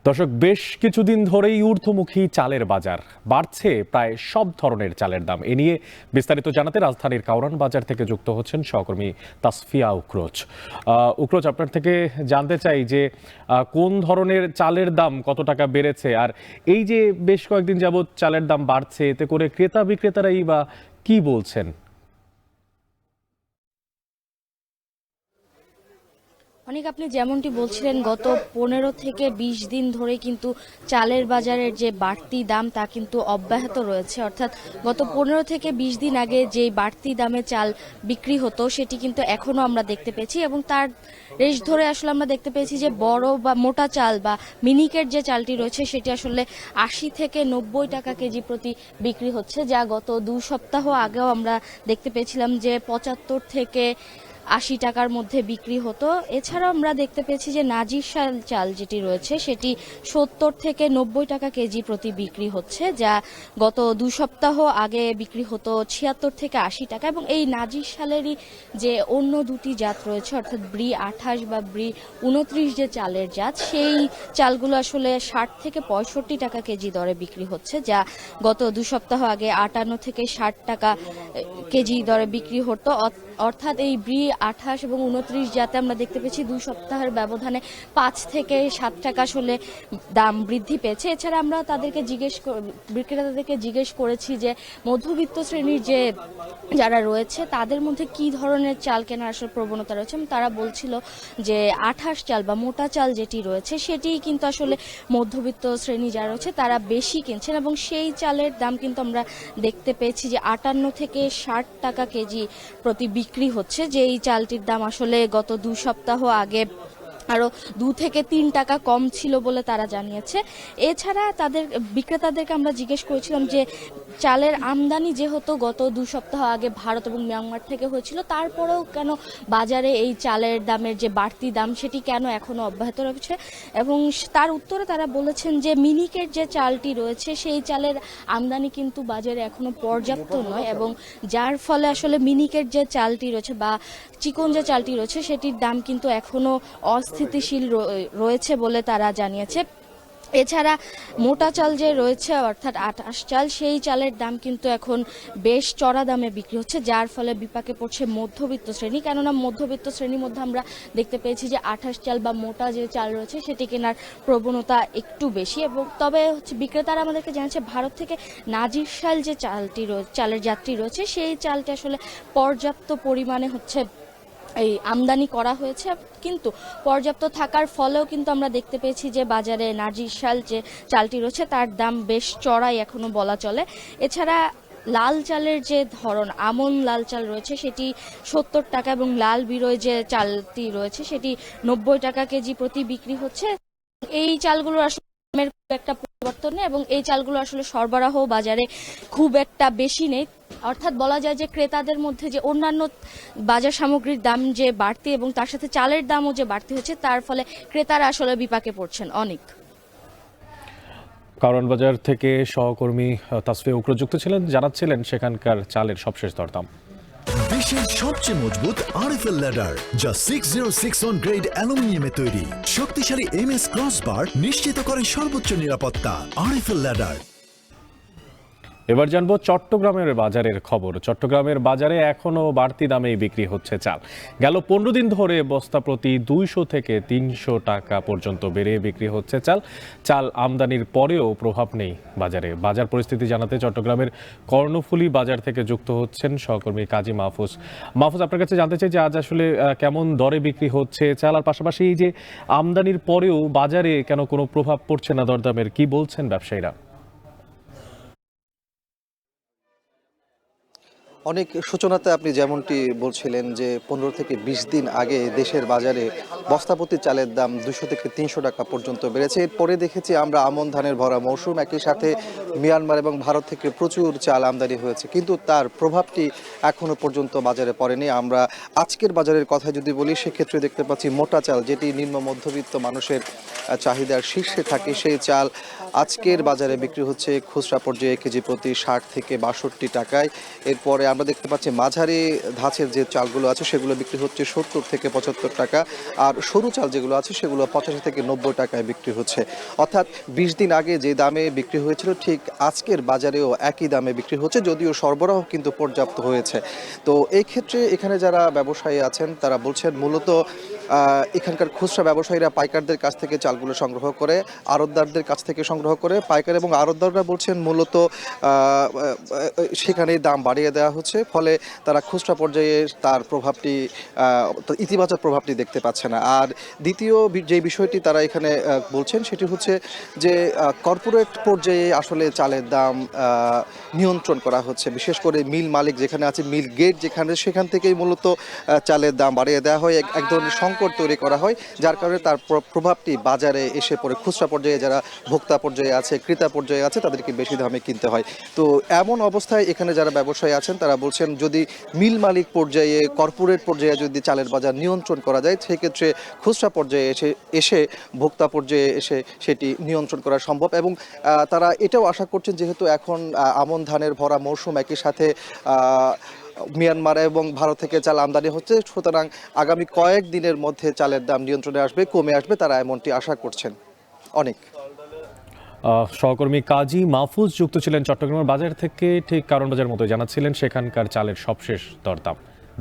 দর্শক, বেশ কিছুদিন ধরেই ঊর্ধ্বমুখী চালের বাজার, বাড়ছে প্রায় সব ধরনের চালের দাম। এ নিয়ে বিস্তারিত জানাতে রাজধানীর কাউরান বাজার থেকে যুক্ত হচ্ছেন সহকর্মী তাসফিয়া উকরোচ। উকরোচ, আপনার থেকে জানতে চাই যে কোন ধরনের চালের দাম কত টাকা বেড়েছে, আর এই যে বেশ কয়েকদিন যাবৎ চালের দাম বাড়ছে, এতে করে ক্রেতা বিক্রেতারাই বা কি বলছেন? অনেক আপনি যেমনটি বলছিলেন, গত 15 থেকে 20 দিন ধরে কিন্তু চালের বাজারের যে বাড়তি দাম তা কিন্তু অব্যাহত রয়েছে। অর্থাৎ গত 15 থেকে 20 দিন আগে যে বাড়তি দামে চাল বিক্রি হতো সেটি কিন্তু এখনো আমরা দেখতে পেয়েছি, এবং তার রেশ ধরে আসলে আমরা দেখতে পেয়েছি যে বড় বা মোটা চাল বা মিনিকেট যে চালটি রয়েছে সেটি আসলে 80 থেকে 90 টাকা কেজি প্রতি বিক্রি হচ্ছে, যা গত 2 সপ্তাহ আগেও আমরা দেখতে পেয়েছিলাম যে 75 থেকে 80 টাকার মধ্যে বিক্রি হতো। এছাড়াও আমরা দেখতে পেয়েছি যে নাজিরশাল চাল যেটি রয়েছে সেটি 70 থেকে 90 টাকা কেজি প্রতি বিক্রি হচ্ছে, যা গত 2 সপ্তাহ আগে বিক্রি হতো 76 থেকে 80 টাকা। এবং এই নাজিরশালেরই যে অন্য দুটি জাত রয়েছে, অর্থাৎ ব্রি 28 বা ব্রি 29 যে চালের জাত, সেই চালগুলো আসলে 60 থেকে 65 টাকা কেজি দরে বিক্রি হচ্ছে, যা গত 2 সপ্তাহ আগে 58 থেকে 60 টাকা কেজি দরে বিক্রি হতো। অর্থাৎ এই ব্রি 28 এবং 29 যাতে আমরা দেখতে পেয়েছি 2 সপ্তাহের ব্যবধানে 5 থেকে 7 টাকা আসলে দাম বৃদ্ধি পেয়েছে। এছাড়া আমরা বিক্রেতাদেরকে জিজ্ঞেস করেছি যে মধ্যবিত্ত শ্রেণীর যে যারা রয়েছে তাদের মধ্যে কি ধরনের চাল কেনার আসলে প্রবণতা রয়েছে, এবং তারা বলছিল যে 28 চাল বা মোটা চাল যেটি রয়েছে সেটি কিন্তু আসলে মধ্যবিত্ত শ্রেণী যারা রয়েছে তারা বেশি কিনছেন, এবং সেই চালের দাম কিন্তু আমরা দেখতে পেয়েছি যে 58 থেকে 60 টাকা কেজি প্রতি বিক্রি হচ্ছে, যে এই চালটির দাম আসলে গত 2 সপ্তাহ আগে আরো 2 থেকে 3 টাকা কম ছিল বলে তারা জানিয়েছে। এছাড়া বিক্রেতাদেরকে আমরা জিজ্ঞেস করেছিলাম যে চালের আমদানি যেহেতু গত 2 সপ্তাহ আগে ভারত এবং মিয়ানমার থেকে হয়েছিল, তারপরেও কেন বাজারে এই চালের দামের যে বাড়তি দাম সেটি কেন এখনো অব্যাহত রয়েছে, এবং তার উত্তরে তারা বলেছেন যে মিনিকেট যে চালটি রয়েছে সেই চালের আমদানি কিন্তু বাজারে এখনো পর্যাপ্ত নয়, এবং যার ফলে আসলে মিনিকেট যে চালটি রয়েছে বা চিকন যে চালটি রয়েছে সেটির দাম কিন্তু এখনো অস্থিতিশীল রয়েছে বলে তারা জানিয়েছে। এছাড়া মোটা চাল যে রয়েছে অর্থাৎ 28 চাল, সেই চালের দাম কিন্তু এখন বেশ চড়া দামে বিক্রি হচ্ছে, যার ফলে বিপাকে পড়ছে মধ্যবিত্ত শ্রেণী। কেননা মধ্যবিত্ত শ্রেণীর মধ্যে আমরা দেখতে পেয়েছি যে 28 চাল বা মোটা যে চাল রয়েছে সেটি কেনার প্রবণতা একটু বেশি। এবং তবে বিক্রেতারা আমাদেরকে জানাচ্ছে ভারত থেকে নাজিরশাল যে চালের জাতটি রয়েছে সেই চালটি আসলে পর্যাপ্ত পরিমাণে এই আমদানি করা হয়েছে, কিন্তু পর্যাপ্ত থাকার ফলেও কিন্তু আমরা দেখতে পেয়েছি যে বাজারে নাজিরশাল যে চালটি রয়েছে তার দাম বেশ চড়াই এখনো বলা চলে। এছাড়া লাল চালের যে ধরন, আমন লাল চাল রয়েছে সেটি 70 টাকা, এবং লাল বিরয় যে চালটি রয়েছে সেটি 90 টাকা কেজি প্রতি বিক্রি হচ্ছে। এই চালগুলোর আসলে দামের খুব একটা পরিবর্তন নেই, এবং এই চালগুলো আসলে সরবরাহ বাজারে খুব একটা বেশি নেই। অর্থাৎ বলা যায় যে ক্রেতাদের মধ্যে যে অন্যান্য বাজার সামগ্রীর দাম যে বাড়তি এবং তার সাথে চালের দামও যে বাড়তি হচ্ছে, তার ফলে ক্রেতারা আসলে বিপাকে পড়ছেন অনেক। কারণ বাজার থেকে সহকর্মী তাসফিয়া উকরোচ যুক্ত ছিলেন, জানাচ্ছিলেন সেখানকার চালের সবশেষ দরদাম। বিশ্বের সবচেয়ে মজবুত আরএফএল ল্যাডার, যা 6061 গ্রেড অ্যালুমিনিয়ামে তৈরি। শক্তিশালী এমএস ক্রসবার নিশ্চিত করে সর্বোচ্চ নিরাপত্তা। RFL ladder. এবার জানবো চট্টগ্রামের বাজারের খবর। চট্টগ্রামের বাজারে এখনো বাড়তি দামেই বিক্রি হচ্ছে চাল। গেল 15 দিন ধরে বস্তা প্রতি 200 থেকে 300 টাকা পর্যন্ত বেড়ে বিক্রি হচ্ছে চাল আমদানির পরেও প্রভাব নেই বাজারে। বাজার পরিস্থিতি জানাতে চট্টগ্রামের কর্ণফুলী বাজার থেকে যুক্ত হচ্ছেন সহকর্মী কাজী মাহফুজ। আপনার কাছে জানতে চাই যে আজ আসলে কেমন দরে বিক্রি হচ্ছে চাল, আর পাশাপাশি এই যে আমদানির পরেও বাজারে কেন কোনো প্রভাব পড়ছে না দরদামের, কি বলছেন ব্যবসায়ীরা? অনেক সূচনাতে আপনি যেমনটি বলছিলেন যে 15 থেকে 20 দিন আগে দেশের বাজারে বস্তাপ্রতি চালের দাম 200 থেকে 300 টাকা পর্যন্ত বেড়েছে। এরপরে দেখেছি আমরা আমন ধানের ভরা মৌসুম, একই সাথে মিয়ানমার এবং ভারত থেকে প্রচুর চাল আমদানি হয়েছে, কিন্তু তার প্রভাবটি এখনো পর্যন্ত বাজারে পড়েনি। আমরা আজকের বাজারের কথা যদি বলি সেক্ষেত্রে দেখতে পাচ্ছি মোটা চাল, যেটি নিম্ন মধ্যবিত্ত মানুষের চাহিদার শীর্ষে থাকে, সেই চাল আজকের বাজারে বিক্রি হচ্ছে খুচরা পর্যায়ে কেজি প্রতি 60 থেকে 62 টাকায়। এরপরে আমরা দেখতে পাচ্ছি মাঝারি ধাঁচের যে চালগুলো আছে সেগুলো বিক্রি হচ্ছে 70 থেকে 75 টাকা, আর সরু চাল যেগুলো আছে সেগুলো 85 থেকে 90 টাকায় বিক্রি হচ্ছে। অর্থাৎ 20 দিন আগে যে দামে বিক্রি হয়েছিল ঠিক আজকের বাজারেও একই দামে বিক্রি হচ্ছে, যদিও সরবরাহ কিন্তু পর্যাপ্ত হয়েছে। তো এই ক্ষেত্রে এখানে যারা ব্যবসায়ী আছেন তারা বলছেন মূলত এখানকার খুচরা ব্যবসায়ীরা পাইকারদের কাছ থেকে চালগুলো সংগ্রহ করে, আড়তদারদের কাছ থেকে সংগ্রহ করে। পাইকার এবং আড়তদাররা বলছেন মূলত সেখানে দাম বাড়িয়ে দেওয়া হচ্ছে, ফলে তারা খুচরা পর্যায়ে তার প্রভাবটি ইতিবাচক প্রভাবটি দেখতে পাচ্ছে না। আর দ্বিতীয় যে বিষয়টি তারা এখানে বলছেন সেটি হচ্ছে যে কর্পোরেট পর্যায়ে আসলে চালের দাম নিয়ন্ত্রণ করা হচ্ছে, বিশেষ করে মিল মালিক যেখানে আছে, মিল গেট যেখানে, সেখান থেকেই মূলত চালের দাম বাড়িয়ে দেওয়া হয়, এক ধরনের সংকট তৈরি করা হয়, যার কারণে তার প্রভাবটি বাজারে এসে পড়ে। খুচরা পর্যায়ে যারা ভোক্তা পর্যায়ে আছে, ক্রেতা পর্যায়ে আছে, তাদেরকে বেশি দামে কিনতে হয়। তো এমন অবস্থায় এখানে যারা ব্যবসায়ী আছেন তারা বলছেন যদি মিল মালিক পর্যায়ে, কর্পোরেট পর্যায়ে যদি চালের বাজার নিয়ন্ত্রণ করা যায়, সেক্ষেত্রে খুচরা পর্যায়ে এসে ভোক্তা পর্যায়ে এসে সেটি নিয়ন্ত্রণ করা সম্ভব। এবং তারা এটাও আশা করছেন যেহেতু এখন আমন ধানের ভরা মৌসুম, একই সাথে মিয়ানমার এবং ভারত থেকে চাল আমদানি হচ্ছে, সুতরাং আগামী কয়েক দিনের মধ্যে চালের দাম নিয়ন্ত্রণে আসবে, কমে আসবে, তারা এমনটি আশা করছেন। অনেক সহকর্মী কাজী মাহফুজ যুক্ত ছিলেন চট্টগ্রামের বাজার থেকে, ঠিক কারণ বাজার মতো জানাচ্ছিলেন সেখানকার চালের সবশেষ দরদাম।